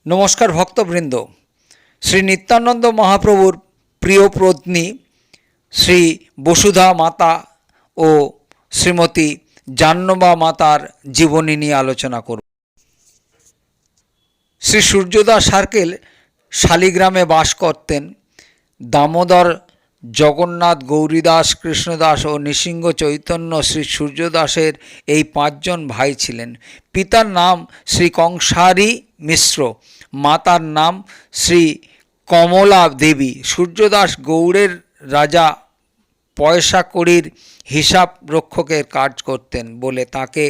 নমস্কার ভক্তবৃন্দ। শ্রী নিত্যানন্দ মহাপ্রভুর প্রিয় পত্নী শ্রী বসুধা মাতা ও শ্রীমতী জাহ্নবা মাতার জীবনী নিয়ে আলোচনা করব। শ্রী সূর্যদাস সার্কেল শালিগ্রামে বাস করতেন। দামোদর, জগন্নাথ, গৌরীদাস, কৃষ্ণদাস ও নৃসিংহ চৈতন্য শ্রী সূর্যদাসের এই পাঁচজন ভাই ছিলেন। পিতার নাম শ্রী কংসারী মিশ্র, মাতার নাম শ্রী কমলা দেবী। সূর্যদাস গৌড়ের রাজা পয়সা কড়ির হিসাব রক্ষকের কাজ করতেন বলে তাকে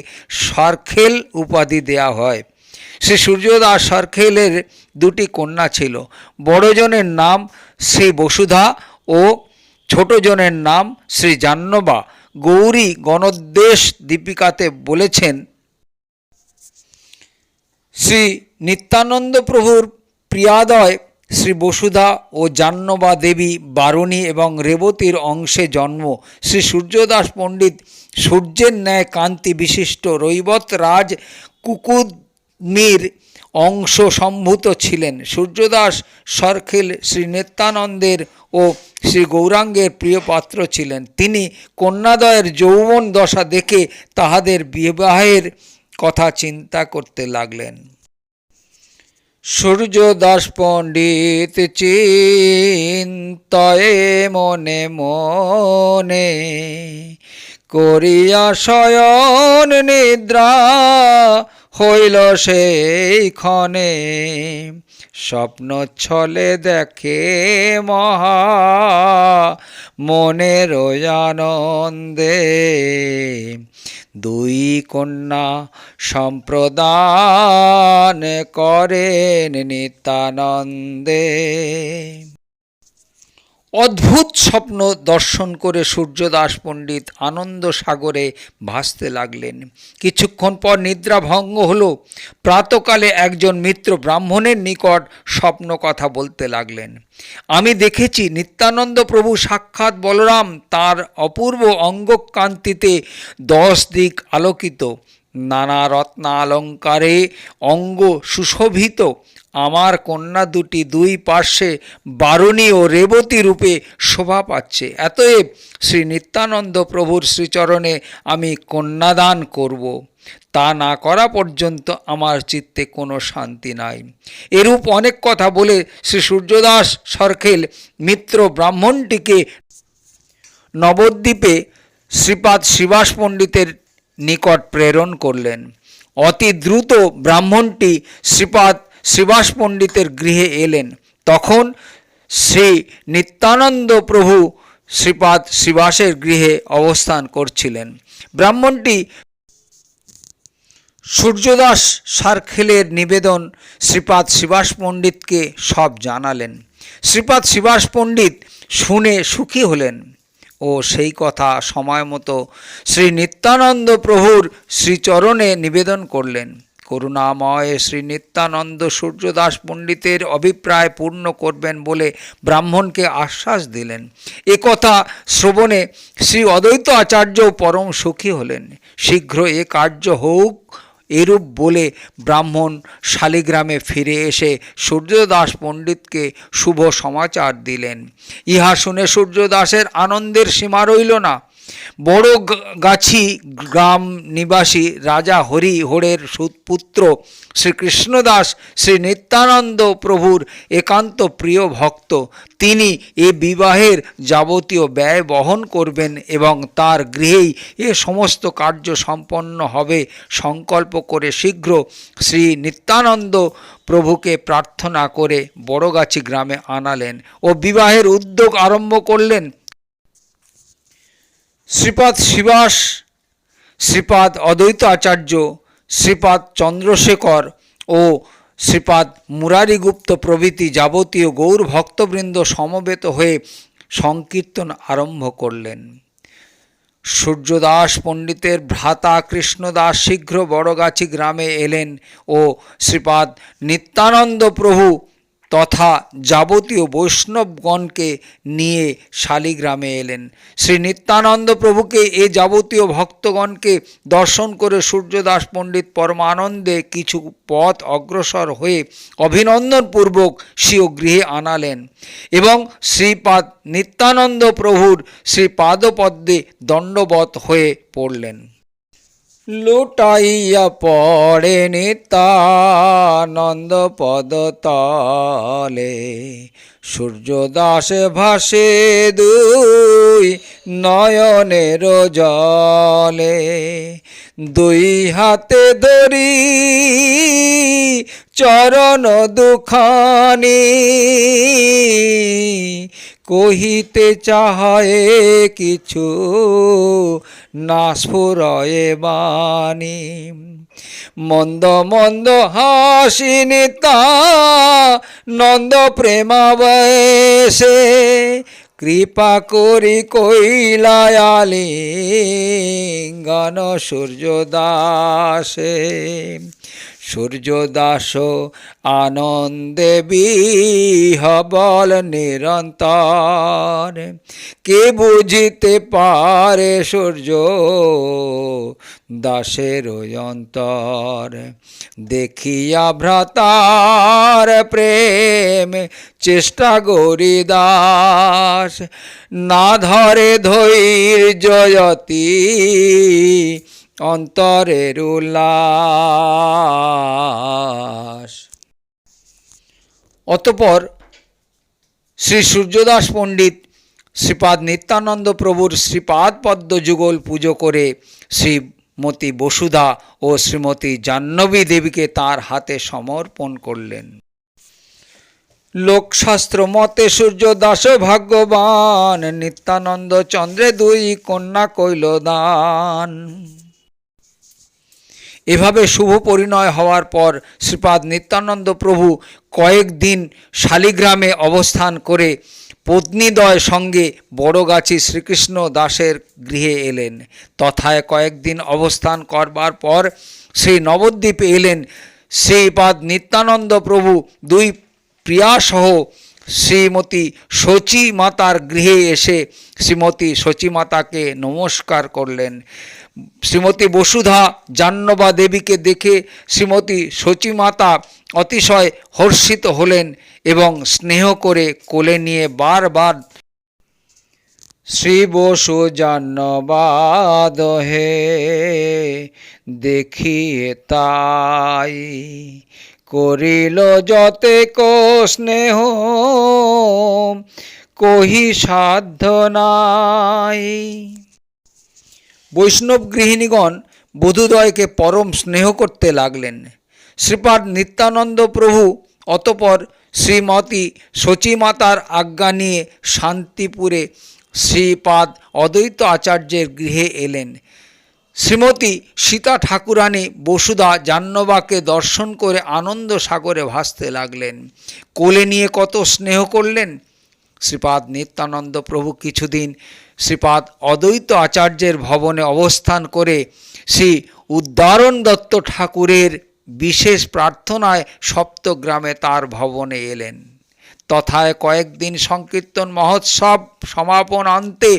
সরখেল উপাধি দেয়া হয়। শ্রী সূর্যদাস সরখেলের দুটি কন্যা ছিল। বড়জনের নাম শ্রী বসুধা ও ছোটজনের নাম শ্রী জাহ্নবা। গৌরী গণোদ্দেশ দীপিকাতে বলেছেন, শ্রী নিত্যানন্দ প্রভুর প্রিয়াদয় শ্রী বসুধা ও জাহ্নবা দেবী বারুণী এবং রেবতীর অংশে জন্ম। শ্রী সূর্যদাস পণ্ডিত সূর্যের ন্যায় কান্তি বিশিষ্ট রৈবত রাজ কুকুদমির অংশ সম্ভূত ছিলেন। সূর্যদাস সরখেল শ্রী নিত্যানন্দের ও শ্রী গৌরাঙ্গের প্রিয় পাত্র ছিলেন। তিনি কন্যাদ্বয়ের যৌবন দশা দেখে তাহাদের বিবাহের কথা চিন্তা করতে লাগলেন। সূর্যদাস পণ্ডিত চিন্তয়ে মনে মনে করিয়া শয়ন নিদ্রা হইল সেই ক্ষণে। স্বপ্ন ছলে দেখে মহা মনের আনন্দে দুই কন্যা সম্প্রদান করেন নিত্যানন্দে। অদ্ভুত স্বপ্ন দর্শন করে সূর্যদাস পণ্ডিত আনন্দ সাগরে ভাসতে লাগলেন। কিছুক্ষণ পর নিদ্রা ভঙ্গ হল। প্রাতকালে একজন মিত্র ব্রাহ্মণের নিকট স্বপ্ন কথা বলতে লাগলেন। আমি দেখেছি নিত্যানন্দ প্রভু সাক্ষাৎ বলরাম, তার অপূর্ব অঙ্গকান্তিতে 10 দিক আলোকিত, নানা রত্নালঙ্কারে অঙ্গ সুশোভিত। আমার কন্যা দুটি দুই পার্শ্বে বারুণী ও রেবতী রূপে শোভা পাচ্ছে। এতএব শ্রী নিত্যানন্দ প্রভুর শ্রীচরণে আমি কন্যাদান করব। তা না করা পর্যন্ত আমার চিত্তে কোনো শান্তি নাই। এরূপ অনেক কথা বলে শ্রী সূর্যদাস সরখেল মিত্র ব্রাহ্মণটিকে নবদ্বীপে শ্রীপাদ শ্রীবাস পণ্ডিতের নিকট প্রেরণ করলেন। অতি দ্রুত ব্রাহ্মণটি শ্রীপাদ শ্রীবাস পণ্ডিতের গৃহে এলেন। তখন শ্রী নিত্যানন্দ প্রভু শ্রীপাদ শ্রীবাসের গৃহে অবস্থান করছিলেন। ব্রাহ্মণটি সূর্যদাস সার্কেলের নিবেদন শ্রীপাদ শ্রীবাস পণ্ডিতকে সব জানালেন। শ্রীপাদ শ্রীবাস পণ্ডিত শুনে সুখী হলেন ও সেই কথা সময় মতো শ্রী নিত্যানন্দ প্রভুর শ্রীচরণে নিবেদন করলেন। করুণাময় শ্রী নিত্যানন্দ সূর্যদাস পণ্ডিতের অভিপ্রায় পূর্ণ করবেন বলে ব্রাহ্মণকে আশ্বাস দিলেন। এ কথা শ্রবণে শ্রী অদ্বৈত আচার্য পরম সুখী হলেন। শীঘ্র এ কার্য হোক, এরূপ বলে ব্রাহ্মণ শালিগ্রামে ফিরে এসে সূর্যদাস পণ্ডিতকে শুভ সমাচার দিলেন। ইহা শুনে সূর্যদাসের আনন্দের সীমা রইল না। বড় গাছি গ্রাম নিবাসী রাজা হরিহরের সুপুত্র শ্রীকৃষ্ণদাস শ্রী নিত্যানন্দ প্রভুর একান্ত প্রিয় ভক্ত। তিনি এ বিবাহের যাবতীয় ব্যয় বহন করবেন এবং তার গৃহেই এ সমস্ত কার্য সম্পন্ন হবে সংকল্প করে শীঘ্র শ্রী নিত্যানন্দ প্রভুকে প্রার্থনা করে বড়গাছি গ্রামে আনালেন ও বিবাহের উদ্যোগ আরম্ভ করলেন। শ্রীপাদ শ্রীবাস, শ্রীপাদ অদ্বৈত আচার্য, শ্রীপাদ চন্দ্রশেখর ও শ্রীপাদ মুরারিগুপ্ত প্রভৃতি যাবতীয় গৌর ভক্তবৃন্দ সমবেত হয়ে সংকীর্তন আরম্ভ করলেন। সূর্যদাস পণ্ডিতের ভ্রাতা কৃষ্ণদাস শীঘ্র বড়গাছি গ্রামে এলেন ও শ্রীপাদ নিত্যানন্দ প্রভু তথা যাবতীয় বৈষ্ণবগণকে নিয়ে শালিগ্রামে এলেন। শ্রী নিত্যানন্দ প্রভুকে এ যাবতীয় ভক্তগণকে দর্শন করে সূর্যদাস পণ্ডিত পরমানন্দে কিছু পথ অগ্রসর হয়ে অভিনন্দনপূর্বক স্বীয় গৃহে আনালেন এবং শ্রীপাদ নিত্যানন্দ প্রভুর শ্রীপাদপদ্মে দণ্ডবত হয়ে পড়লেন। লুটাইয়া পড়ে নিত্যানন্দ পদতলে, সূর্যদাস ভাসে দুই নয়নের জলে। দুই হাতে ধরি চরণ দুখানি, কহিতে চাহে কিছু না স্ফুরয়ে বাণী। মন্দ মন্দ হাসি নিত্যানন্দ প্রেমাবেশে, কৃপা করি কৈলায়ালিঙ্গন সূর্যদাসে। সূর্যদাস আনন্দে বিহবল নিরন্তর, কে বুঝিতে পারে সূর্য দাসের অন্তর। দেখিয়া ভ্রাতার প্রেম চেষ্টা গৌরী দাস, না ধরে ধৈর্যয়তি অন্তরের উল্লাস। অতঃপর শ্রী সূর্যদাস পণ্ডিত শ্রীপাদ নিত্যানন্দ প্রভুর শ্রীপাদ পদ্ম যুগল পুজো করে শ্রীমতী বসুধা ও শ্রীমতী জাহ্নবী দেবীকে তাঁর হাতে সমর্পণ করলেন। লোকশাস্ত্র মতে সূর্যদাস ভাগ্যবান, নিত্যানন্দ চন্দ্রে দুই কন্যা কইল দান। এভাবে শুভ পরিণয় হওয়ার পর শ্রীপাদ নিত্যানন্দ প্রভু কয়েকদিন শালিগ্রামে অবস্থান করে পত্নীদ্বয় সঙ্গে বড়গাছি শ্রীকৃষ্ণ দাসের গৃহে এলেন। তথায় কয়েকদিন অবস্থান করবার পর শ্রী নবদ্বীপে এলেন। শ্রীপাদ নিত্যানন্দ প্রভু দুই প্রিয়াসহ শ্রীমতী শচী মাতার গৃহে এসে শ্রীমতী শচী মাতাকে নমস্কার করলেন। শ্রীমতী বসুধা জাহ্নবা দেবীকে দেখে শ্রীমতী শচী মাতা অতিশয় হর্ষিত হলেন এবং স্নেহ করে কোলে নিয়ে বারবার শ্রী বসু জাহ্নবা দহে দেখিয়ে তাই, করিল যতেক স্নেহ কহি সাধ্য নাই। বৈষ্ণব গৃহিণীগণ বধূদ্বয়কে পরম স্নেহ করতে লাগলেন। শ্রীপাদ নিত্যানন্দ প্রভু অতঃপর শ্রীমতী শচী মাতার আজ্ঞা নিয়ে শান্তিপুরে শ্রীপাদ অদ্বৈত আচার্যের গৃহে এলেন। শ্রীমতী সীতা ঠাকুরানী বসুধা জাহ্নবাকে দর্শন করে আনন্দ সাগরে ভাসতে লাগলেন। কোলে নিয়ে কত স্নেহ করলেন। শ্রীপাদ নিত্যানন্দ প্রভু কিছুদিন শ্রীপাদ অদ্বৈত আচার্যের ভবনে অবস্থান করে শ্রী উদ্দারণ দত্ত ঠাকুরের বিশেষ প্রার্থনায় সপ্তগ্রামে তার ভবনে এলেন। তথায় কয়েকদিন সংকীর্তন মহোৎসব সমাপনান্তে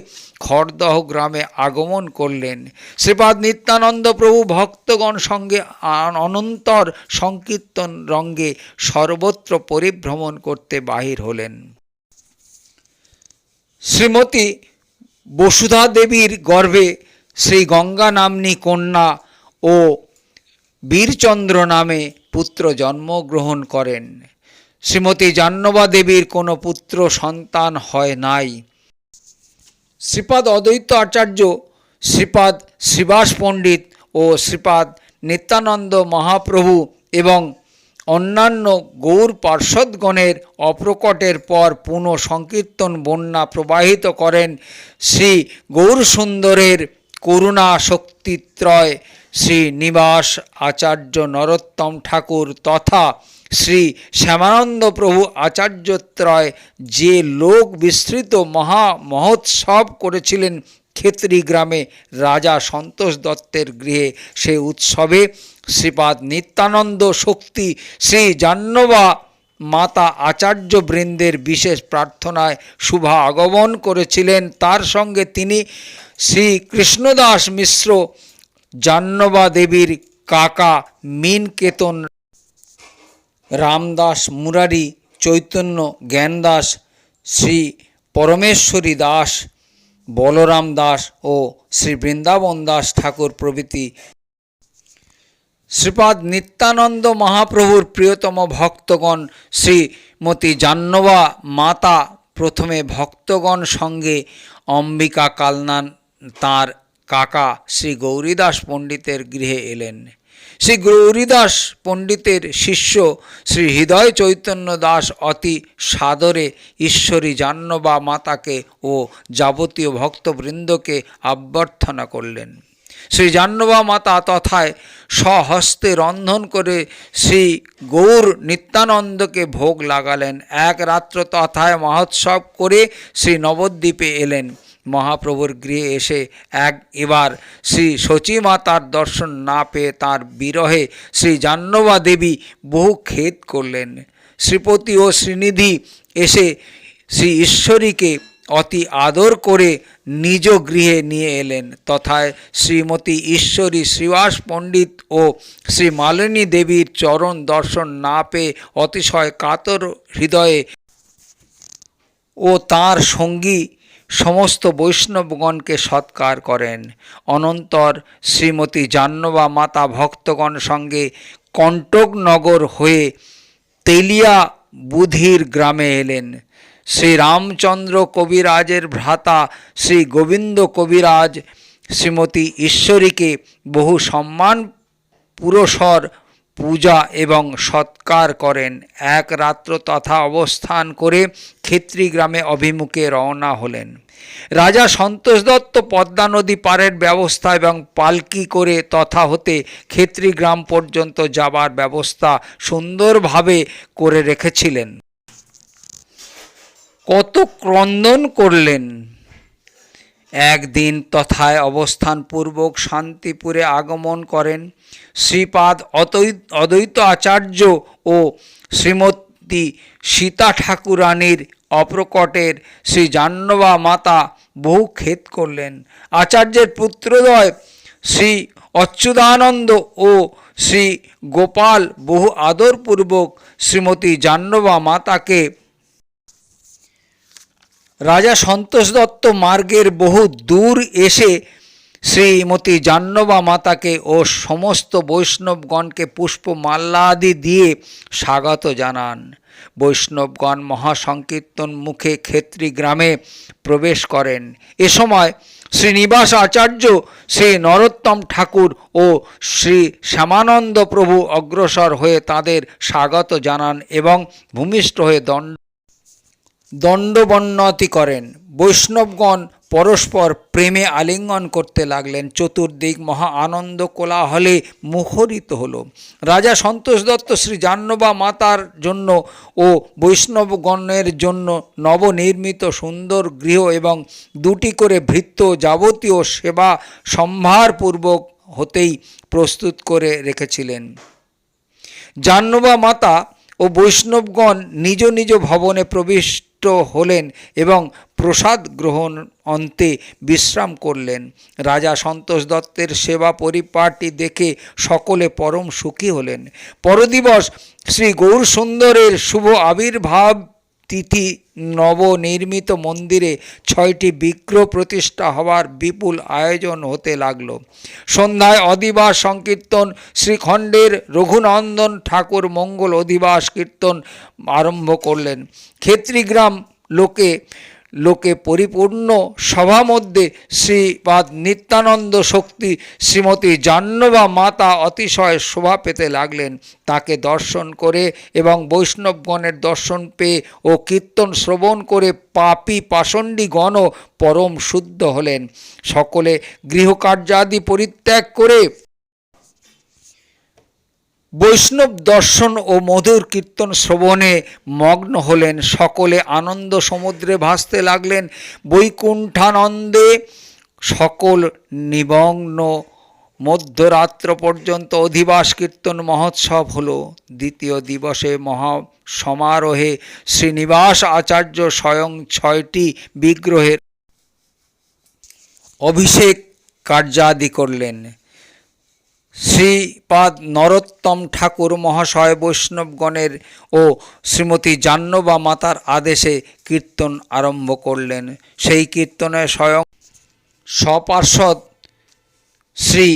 খড়দহ গ্রামে আগমন করলেন। শ্রীপাদ নিত্যানন্দ প্রভু ভক্তগণ সঙ্গে অনন্তর সংকীর্তন রঙ্গে সর্বত্র পরিভ্রমণ করতে বাহির হলেন। শ্রীমতী বসুধা দেবীর গর্ভে শ্রী গঙ্গা নাম্নী কন্যা ও বীরচন্দ্র নামে পুত্র জন্মগ্রহণ করেন। শ্রীমতী জাহ্নবা দেবীর কোনো পুত্র সন্তান হয় নাই। শ্রীপাদ অদ্বৈত আচার্য, শ্রীপাদ শ্রীবাস পণ্ডিত ও শ্রীপাদ নিত্যানন্দ মহাপ্রভু এবং অন্যান্য গৌর পার্ষদগণের অপ্রকটের পর পুনঃ সংকীর্তন বন্যা প্রবাহিত করেন শ্রী গৌরসুন্দরের করুণা শক্তিত্রয় শ্রীনিবাস আচার্য নরোত্তম ঠাকুর তথা শ্রী শ্যামানন্দ প্রভু আচার্যত্রয় যে লোক বিস্তৃত মহোৎসব করেছিলেন ক্ষেত্রী গ্রামে রাজা সন্তোষ দত্তের গৃহে, সে উৎসবে শ্রীপাদ নিত্যানন্দ শক্তি শ্রী জাহ্নবা মাতা আচার্যবৃন্দের বিশেষ প্রার্থনায় শুভা আগমন করেছিলেন। তার সঙ্গে তিনি শ্রী কৃষ্ণদাস মিশ্র, জাহ্নবা দেবীর কাকা মীনকেতন, রামদাস মুরারি, চৈতন্য জ্ঞানদাস, শ্রী পরমেশ্বরী দাস, বলরাম দাস ও শ্রী বৃন্দাবন দাস ঠাকুর প্রভৃতি শ্রীপাদ নিত্যানন্দ মহাপ্রভুর প্রিয়তম ভক্তগণ। শ্রীমতী জাহ্নবা মাতা প্রথমে ভক্তগণ সঙ্গে অম্বিকা কালনা তাঁর কাকা শ্রী গৌরীদাস পণ্ডিতের গৃহে এলেন। শ্রী গৌরীদাস পণ্ডিতের শিষ্য শ্রী হৃদয় চৈতন্য দাস অতি সাদরে ঈশ্বরী জাহ্নবা মাতাকে ও যাবতীয় ভক্তবৃন্দকে অভ্যর্থনা করলেন। শ্রী জাহ্নবা মাতা তথায় স্বহস্তে রন্ধন করে শ্রী গৌর নিত্যানন্দকে ভোগ লাগালেন। এক রাত্র তথায় মহোৎসব করে শ্রী নবদ্বীপে এলেন। মহাপ্রভুর গৃহে এসে এবার শ্রী শচী মাতার দর্শন না পেয়ে তাঁর বিরহে শ্রী জাহ্নবা দেবী বহু খেদ করলেন। শ্রীপতি ও শ্রীনিধি এসে শ্রী ঈশ্বরীকে অতি আদর করে নিজ গৃহে নিয়ে এলেন। তথায় শ্রীমতী ঈশ্বরী শ্রীবাস পণ্ডিত ও শ্রী মালিনী দেবীর চরণ দর্শন না পেয়ে অতিশয় কাতর হৃদয়ে ও তাঁর সঙ্গী সমস্ত বৈষ্ণবগণকে সৎকার করেন। অনন্তর শ্রীমতী জাহ্নবা মাতা ভক্তগণ সঙ্গে কণ্টকনগর হয়ে তেলিয়া বুধির গ্রামে এলেন। শ্রী রামচন্দ্র কবিরাজের ভ্রাতা শ্রী গোবিন্দ কবিরাজ শ্রীমতী ঈশ্বরীকে বহু সম্মান পুরস্সর পূজা এবং সৎকার করেন। এক রাত্র তথা অবস্থান করে ক্ষেত্রীগ্রামে অভিমুখে রওনা হলেন। রাজা সন্তোষ দত্ত পদ্মা নদী পারের ব্যবস্থা এবং পালকি করে তথা হতে ক্ষেত্রীগ্রাম পর্যন্ত যাবার ব্যবস্থা সুন্দরভাবে করে রেখেছিলেন। কত ক্রন্দন করলেন। একদিন তথায় অবস্থানপূর্বক শান্তিপুরে আগমন করেন। শ্রীপাদ অদ্বৈত আচার্য ও শ্রীমতী সীতা ঠাকুরানীর অপ্রকটের শ্রী জাহ্নবা মাতা বহু খেদ করলেন। আচার্যের পুত্রদ্বয় শ্রী অচ্যুতানন্দ ও শ্রী গোপাল বহু আদরপূর্বক শ্রীমতী জাহ্নবা মাতাকে রাজা সন্তোষ দত্ত মার্গের বহু দূর এসে শ্রীমতী জাহ্নবা মাতাকে ও সমস্ত বৈষ্ণবগণকে পুষ্পমাল্যাদি দিয়ে স্বাগত জানান। বৈষ্ণবগণ মহাসংকীর্তন মুখে ক্ষেত্রী গ্রামে প্রবেশ করেন। এ সময় শ্রীনিবাস আচার্য, শ্রী নরোত্তম ঠাকুর ও শ্রী শ্যামানন্দ প্রভু অগ্রসর হয়ে তাদের স্বাগত জানান এবং ভূমিষ্ঠ হয়ে দণ্ডবন্নতি করেন। বৈষ্ণবগণ পরস্পর প্রেমে আলিঙ্গন করতে লাগলেন। চতুর্দিক মহা আনন্দ কোলাহলে মুখরিত হল। রাজা সন্তোষ দত্ত শ্রী জাহ্নবা মাতার জন্য ও বৈষ্ণবগণের জন্য নবনির্মিত সুন্দর গৃহ এবং 2টি করে ভৃত্য যাবতীয় সেবা সম্ভারপূর্বক হতেই প্রস্তুত করে রেখেছিলেন। জাহ্নবা মাতা ও বৈষ্ণবগণ নিজ নিজ ভবনে প্রবিষ্ট হলেন এবং প্রসাদ গ্রহণ অন্তে বিশ্রাম করলেন। রাজা সন্তোষ দত্তের সেবা পরিপাটি দেখে সকলে পরম সুখী হলেন। পরদিবস শ্রী গৌরসুন্দরের শুভ আবির্ভাব তিথি নবনির্মিত মন্দিরে 6টি বিগ্রহ প্রতিষ্ঠা হওয়ার বিপুল আয়োজন হতে লাগল। সন্ধ্যায় অধিবাস সংকীর্তন শ্রীখণ্ডের রঘুনন্দন ঠাকুর মঙ্গল অধিবাস কীর্তন আরম্ভ করলেন। ক্ষেত্রীগ্রাম লোকে পরিপূর্ণ সভা মধ্যে শ্রীপাদ নিত্যানন্দ শক্তি শ্রীমতী জাহ্নবা মাতা অতিশয় শোভা পেতে লাগলেন। তাকে দর্শন করে এবং বৈষ্ণবগণের দর্শন পেয়ে ও কীর্তন শ্রবণ করে পাপী পাষণ্ডীগণও পরম শুদ্ধ হলেন। সকলে গৃহকার্যাদি পরিত্যাগ করে বৈষ্ণব দর্শন ও মধুর কীর্তন শ্রবণে মগ্ন হলেন। সকলে আনন্দ সমুদ্রে ভাসতে লাগলেন। বৈকুণ্ঠানন্দে সকল নিমগ্ন মধ্যরাত্র পর্যন্ত অধিবাস কীর্তন মহোৎসব হলো। দ্বিতীয় দিবসে মহা সমারোহে শ্রীনিবাস আচার্য স্বয়ং 6টি বিগ্রহের অভিষেক কার্যাদি করলেন। শ্রীপাদ নরোত্তম ঠাকুর মহাশয় বৈষ্ণবগণের ও শ্রীমতী জাহ্নবা মাতার আদেশে কীর্তন আরম্ভ করলেন। সেই কীর্তনে স্বয়ং সপার্ষদ শ্রী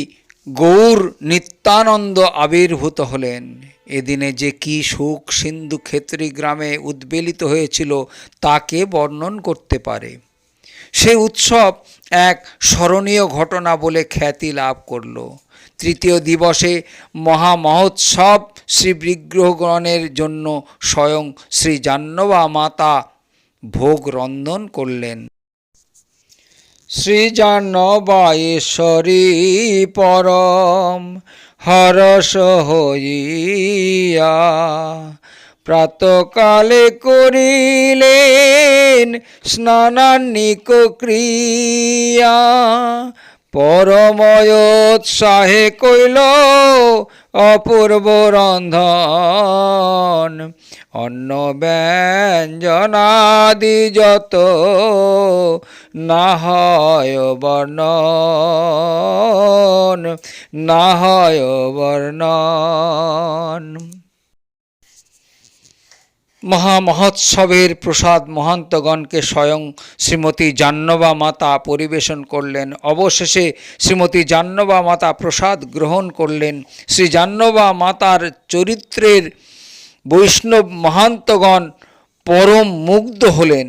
গৌর নিত্যানন্দ আবির্ভূত হলেন। এদিনে যে কি সুখ সিন্ধু ক্ষেত্রী গ্রামে উদ্বেলিত হয়েছিল তাকে বর্ণন করতে পারে। সে উৎসব এক স্মরণীয় ঘটনা বলে খ্যাতি লাভ করল। তৃতীয় দিবসে মহামহোৎসব শ্রী বিগ্রহগণের জন্য স্বয়ং শ্রী জাহ্নবা মাতা ভোগ রন্ধন করলেন। শ্রী জাহ্নবাঈশ্বরী পরম হরষ হইয়া প্রাতকালে করিলেন স্নানান্নিক ক্রিয়া, পরময়োৎসাহে কইল অপূর্ব রন্ধন, অন্ন ব্যঞ্জনাদি যত না হয় বর্ণন, না হয় বর্ণন। মহামহোৎসবের প্রসাদ মহান্তগণকে স্বয়ং শ্রীমতী জাহ্নবা মাতা পরিবেশন করলেন। অবশেষে শ্রীমতী জাহ্নবা মাতা প্রসাদ গ্রহণ করলেন। শ্রী জাহ্নবা মাতার চরিত্রের বৈষ্ণব মহান্তগণ পরম মুগ্ধ হলেন।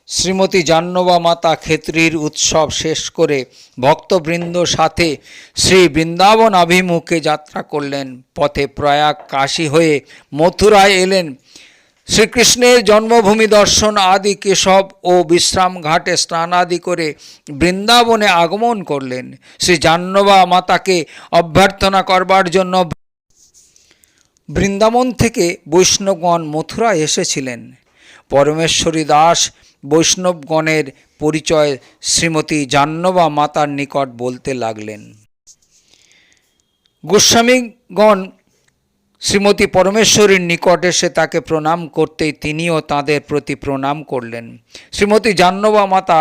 শ্রীমতী জাহ্নবা মাতা ক্ষেত্রীর উৎসব শেষ করে ভক্তবৃন্দ সাথে শ্রী বৃন্দাবন অভিমুখে যাত্রা করলেন। পথে প্রয়াগ কাশী হয়ে মথুরায় এলেন। শ্রীকৃষ্ণের জন্মভূমি দর্শন আদি কেশব ও বিশ্রাম ঘাটে স্নান আদি করে বৃন্দাবনে আগমন করলেন। শ্রী জাহ্নবা মাতাকে অভ্যর্থনা করবার জন্য বৃন্দাবন থেকে বৈষ্ণবগণ মথুরায় এসেছিলেন। পরমেশ্বরী দাস বৈষ্ণবগণের পরিচয় শ্রীমতী জাহ্নবা মাতার নিকট বলতে লাগলেন। গোস্বামীগণ শ্রীমতী পরমেশ্বরীর নিকট এসে তাকে প্রণাম করতেই তিনিও তাদের প্রতি প্রণাম করলেন। শ্রীমতী জাহ্নবা মাতা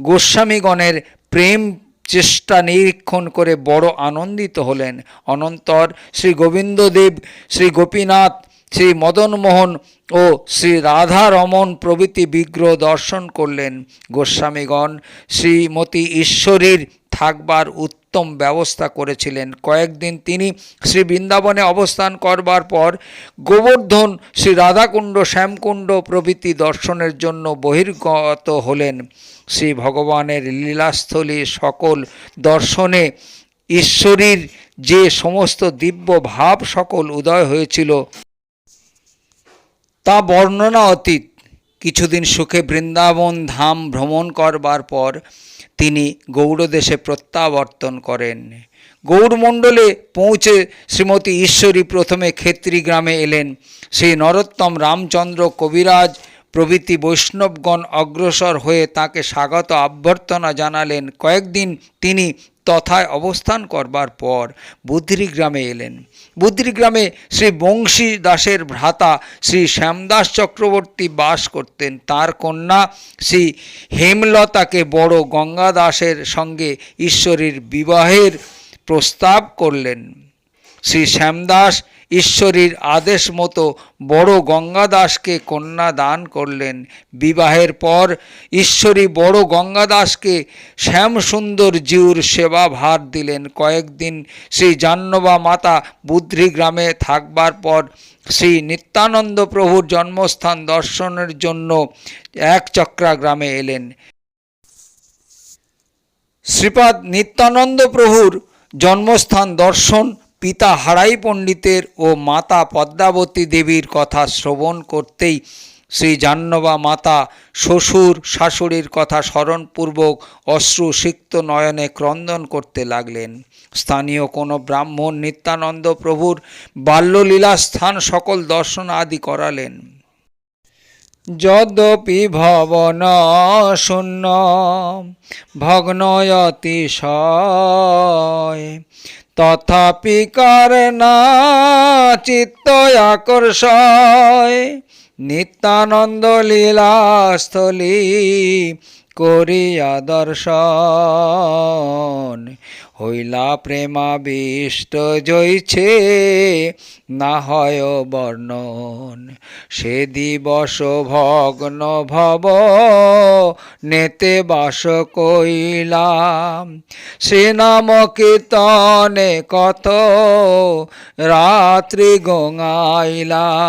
গোস্বামীগণের প্রেম চেষ্টা নিরীক্ষণ করে বড় আনন্দিত হলেন। অনন্তর শ্রী গোবিন্দদেব, শ্রী গোপীনাথ, শ্রী মদনমোহন ও শ্রী রাধারমণ প্রভৃতি বিগ্রহ দর্শন করলেন। গোস্বামীগণ শ্রীমতী ঈশ্বরীর থাকবার উত্তম ব্যবস্থা করেছিলেন। কয়েকদিন তিনি শ্রী বৃন্দাবনে অবস্থান করবার পর গোবর্ধন, শ্রী রাধাকুণ্ড, শ্যামকুণ্ড প্রভৃতি দর্শনের জন্য বহির্গত হলেন। শ্রী ভগবানের লীলাস্থলী সকল দর্শনে ঈশ্বরীর যে সমস্ত দিব্য ভাব সকল উদয় হয়েছিল তা বর্ণনা অতীত। কিছুদিন সুখে বৃন্দাবন ধাম ভ্রমণ করবার পর তিনি গৌড়দেশে প্রত্যাবর্তন করেন। গৌড়মণ্ডলে পৌঁছে শ্রীমতী ঈশ্বরী প্রথমে ক্ষেত্রী গ্রামে এলেন। সেই নরোত্তম, রামচন্দ্র, কবিরাজ প্রভৃতি বৈষ্ণবগণ অগ্রসর হয়ে তাকে স্বাগত অভ্যর্থনা জানালেন। কয়েকদিন তিনি তথায় অবস্থান করবার পর বুদ্ধিগ্রামে এলেন। বুদ্ধিগ্রামে শ্রী বংশী দাসের ভ্রাতা শ্রী শ্যামদাস চক্রবর্তী বাস করতেন। তার কন্যা শ্রী হেমলতাকে বড় গঙ্গা দাসের সঙ্গে ঈশ্বরীর বিবাহের প্রস্তাব করলেন। শ্রী শ্যামদাস ঈশ্বরীর আদেশ মতো বড় গঙ্গাদাসকে কন্যা দান করলেন। বিবাহের পর ঈশ্বরী বড় গঙ্গাদাসকে শ্যামসুন্দর জিউর সেবা ভার দিলেন। কয়েকদিন শ্রী জাহ্নবা মাতা বুদ্ধিগ্রামে থাকবার পর শ্রী নিত্যানন্দ প্রভুর জন্মস্থান দর্শনের জন্য একচক্রা গ্রামে এলেন। শ্রীপাদ নিত্যানন্দ প্রভুর জন্মস্থান দর্শন, পিতা হারাই পণ্ডিতের ও মাতা পদ্মাবতী দেবীর কথা শ্রবণ করতেই শ্রী জাহ্নবা মাতা শ্বশুর শাশুড়ির কথা স্মরণপূর্বক অশ্রুসিক্ত নয়নে ক্রন্দন করতে লাগলেন। স্থানীয় কোনো ব্রাহ্মণ নিত্যানন্দ প্রভুর বাল্যলীলা স্থান সকল দর্শন আদি করালেন। যদ্যপি ভবন শূন্য ভগ্ন অতিশয়, তথাপি কারণা চিত্ত আকর্ষয়। নিত্যানন্দ লীলাস্থলী করিয়া দর্শন, হইলা প্রেমাবিষ্ট জয়ছে না হয় বর্ণন। সে দিবস ভগ্ন ভব নেতে বাস কইলাম, সে নাম কীর্তনে কত রাত্রি গঙাইলাম।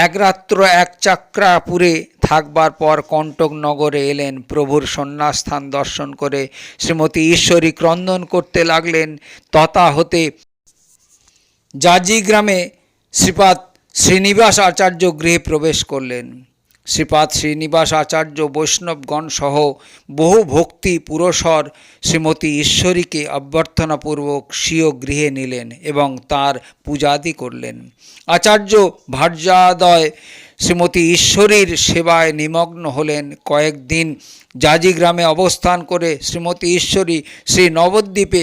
এক রাত্র এক চাকরাপুরে থাকবার পর কণ্টক নগরে এলেন। প্রভুর সন্ন্যাসস্থান দর্শন করে শ্রীমতী ঈশ্বরী ক্রন্দন করতে লাগলেন। তথা হতে জাজি গ্রামে শ্রীপাদ শ্রীনিবাস আচার্য গৃহে প্রবেশ করলেন। শ্রীপাদ শ্রীনিবাস আচার্য বৈষ্ণবগণ সহ বহু ভক্তি পুরস্সর শ্রীমতী ঈশ্বরীকে অভ্যর্থনাপূর্বক স্বীয় গৃহে নিলেন এবং তার পূজাদি করলেন। আচার্য ভার্যাদয় শ্রীমতী ঈশ্বরীর সেবায় নিমগ্ন হলেন। কয়েকদিন জাজি গ্রামে অবস্থান করে শ্রীমতী ঈশ্বরী শ্রী নবদ্বীপে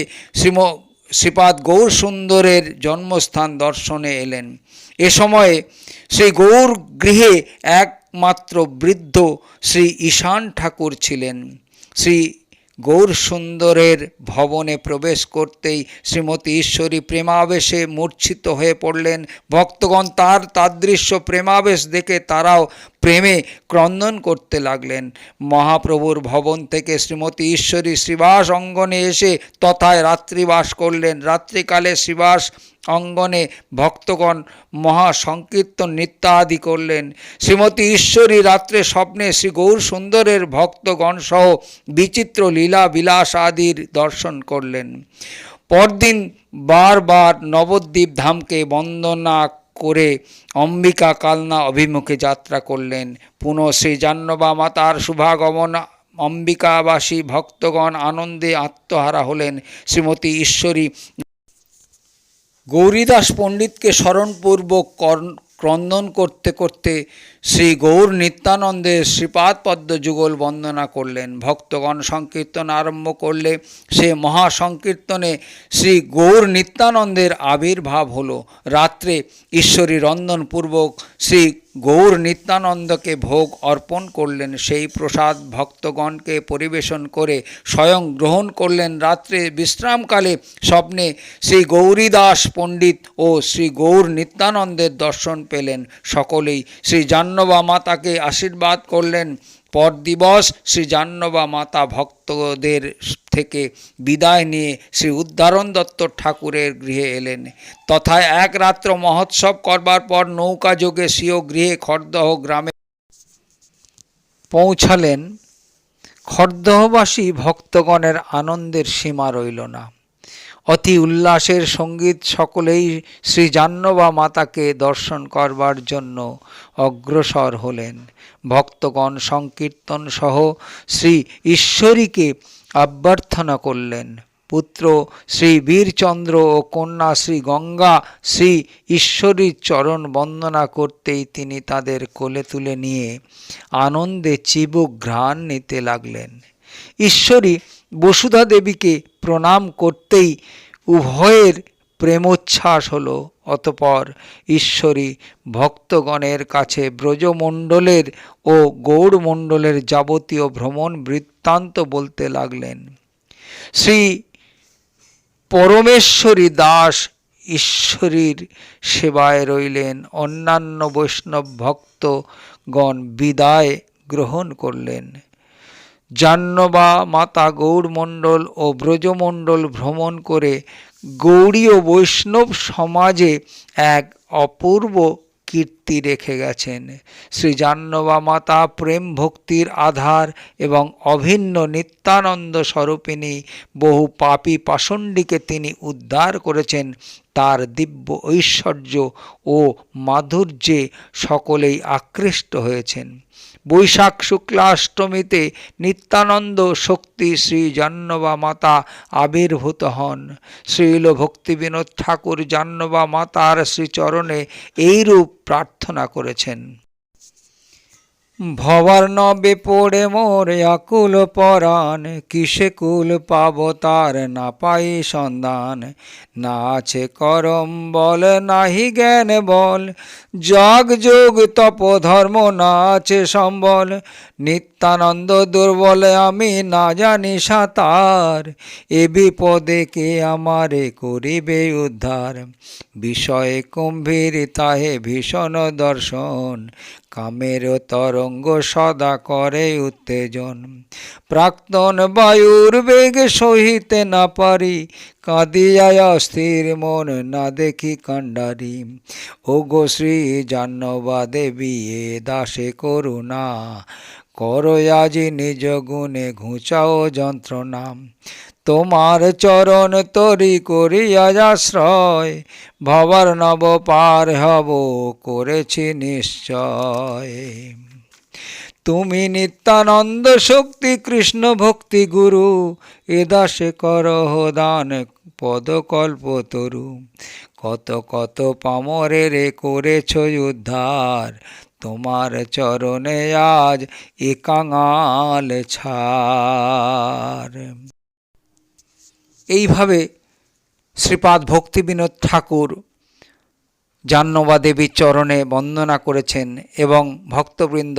শ্রীপাদ গৌরসুন্দরের জন্মস্থান দর্শনে এলেন। এ সময়ে সেই গৌর গৃহে একমাত্র বৃদ্ধ শ্রী ঈশান ঠাকুর ছিলেন। শ্রী গৌরসুন্দরের ভবনে প্রবেশ করতেই শ্রীমতী ঈশ্বরী প্রেমাবেশে মূর্ছিত হয়ে পড়লেন। ভক্তগণ তার তাদৃশ্য প্রেমাবেশ দেখে তারাও প্রেমে ক্রন্দন করতে লাগলেন। মহাপ্রভুর ভবন থেকে শ্রীমতী ঈশ্বরী শ্রীবাস অঙ্গনে এসে তথায় রাত্রিবাস করলেন। রাত্রিকালে শ্রীবাস অঙ্গনে ভক্তগণ মহাসংকীর্তন নৃত্যাদি করলেন। শ্রীমতী ঈশ্বরী রাত্রে স্বপ্নে শ্রী গৌরসুন্দরের ভক্তগণ সহ বিচিত্র লীলা বিলাস আদির দর্শন করলেন। পরদিন বারবার নবদ্বীপ ধামকে বন্দনা করে অম্বিকা কালনা অভিমুখে যাত্রা করলেন। পুনঃ শ্রী জাহ্নবা মাতার শুভাগমন অম্বিকাবাসী ভক্তগণ আনন্দে আত্মহারা হলেন। শ্রীমতী ঈশ্বরী গৌরীদাস পণ্ডিতকে স্মরণপূর্বক ক্রন্দন করতে করতে শ্রী গৌর নিত্যানন্দের শ্রীপাদ পদ্ম যুগল বন্দনা করলেন। ভক্তগণ সংকীর্তন আরম্ভ করলে সে মহাসংকীর্তনে শ্রী গৌর নিত্যানন্দের আবির্ভাব হলো। রাত্রে ঈশ্বরী রন্ধনপূর্বক শ্রী গৌর নিত্যানন্দকে ভোগ অর্পণ করলেন। সেই প্রসাদ ভক্তগণকে পরিবেশন করে স্বয়ং গ্রহণ করলেন। রাত্রে বিশ্রামকালে স্বপ্নে শ্রী গৌরীদাস পণ্ডিত ও শ্রী গৌর নিত্যানন্দের দর্শন পেলেন। সকলেই শ্রী জাহ্নবা মাতাকে আশীর্বাদ করলেন। পর দিবস শ্রী জাহ্নবা মাতা ভক্তদের থেকে বিদায় নিয়ে শ্রী উদ্ধারণ দত্ত ঠাকুরের গৃহে এলেন। তথায় এক রাত্র মহোৎসব করবার পর নৌকা যোগে স্বীয় গৃহে খড়দহ গ্রামে পৌঁছালেন। খড়দহবাসী ভক্তগণের আনন্দের সীমা রইল না। অতি উল্লাসের সঙ্গীত সকলেই শ্রী জাহ্নবা মাতাকে দর্শন করবার জন্য অগ্রসর হলেন। ভক্তগণ সংকীর্তন সহ শ্রী ঈশ্বরীকে অভ্যর্থনা করলেন। পুত্র শ্রী বীরচন্দ্র ও কন্যা শ্রী গঙ্গা শ্রী ঈশ্বরীর চরণ বন্দনা করতেই তিনি তাদের কোলে তুলে নিয়ে আনন্দে চিবুক ঘ্রাণ নিতে লাগলেন। ঈশ্বরী বসুধা দেবীকে প্রণাম করতেই উভয়ের প্রেমোচ্ছ্বাস হল। অতঃপর ঈশ্বরী ভক্তগণের কাছে ব্রজমণ্ডলের ও গৌড়মণ্ডলের যাবতীয় ভ্রমণ বৃত্তান্ত বলতে লাগলেন। শ্রী পরমেশ্বরী দাস ঈশ্বরীর সেবায় রইলেন। অন্যান্য বৈষ্ণব ভক্তগণ বিদায় গ্রহণ করলেন। জাহ্নবা মাতা গৌড়মণ্ডল ও ব্রজমণ্ডল ভ্রমণ করে গৌড়ীয় বৈষ্ণব সমাজে এক অপূর্ব কীর্তি রেখে গেছেন। শ্রী জাহ্নবা মাতা প্রেম ভক্তির আধার এবং অভিন্ন নিত্যানন্দ স্বরূপিণী। বহু পাপী পাষণ্ডীকে তিনি উদ্ধার করেছেন। তার দিব্য ঐশ্বর্য ও মাধুর্যে সকলেই আকৃষ্ট হয়েছেন। বৈশাখ শুক্লাষ্টমীতে নিত্যানন্দ শক্তি শ্রী জাহ্নবা মাতা আবির্ভূত হন। শ্রীল ভক্তিবিনোদ ঠাকুর জাহ্নবা মাতার শ্রীচরণে এইরূপ প্রার্থনা করেছেন। ভবার নবে পড়ে মোর আকুল পরাণ, কিসে কুল পাব তার না পাই সন্ধান। না আছে করম বল নাহি জ্ঞান বল, জগ যোগ তপ ধর্ম না আছে সম্বল। নিত্যানন্দ দুর্বলে আমি না জানি সাঁতার, এ বিপদে কে আমারে করিবে উদ্ধার। বিষয়ে গম্ভীর তাহে ভীষণ দর্শন, কামের তরঙ্গ সদা করে উত্তেজন। প্রাক্তন বায়ুর বেগ সহিতে না পারি, কাঁদিয়া অস্থির মন না দেখি কাণ্ডারি। ওগো শ্রী জাহ্নবা দেবী এ দাসে করুণা, করো আজি নিজ গুণে ঘুচাও যন্ত্রণা। তোমার চরণ তরি করিয়া আশ্রয়, ভবার নব পার হব করেছি নিশ্চয়। তুমি নিত্যানন্দ শক্তি কৃষ্ণ ভক্তি গুরু, এ দাসে করহ দান পদকল্প তরু। কত কত পামরের করেছ উদ্ধার, তোমার চরণে আজ এ কাঙাল ছাড়। এইভাবে শ্রীপাদ ভক্তিবিনোদ ঠাকুর জাহ্নবা দেবীর চরণে বন্দনা করেছেন এবং ভক্তবৃন্দ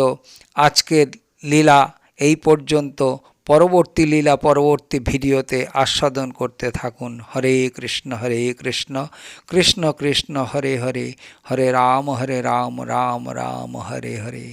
আজকের লীলা এই পর্যন্ত। পরবর্তী লীলা পরবর্তী ভিডিওতে আস্বাদন করতে থাকুন। হরে কৃষ্ণ কৃষ্ণ কৃষ্ণ হরে হরে, হরে রাম রাম রাম হরে হরে।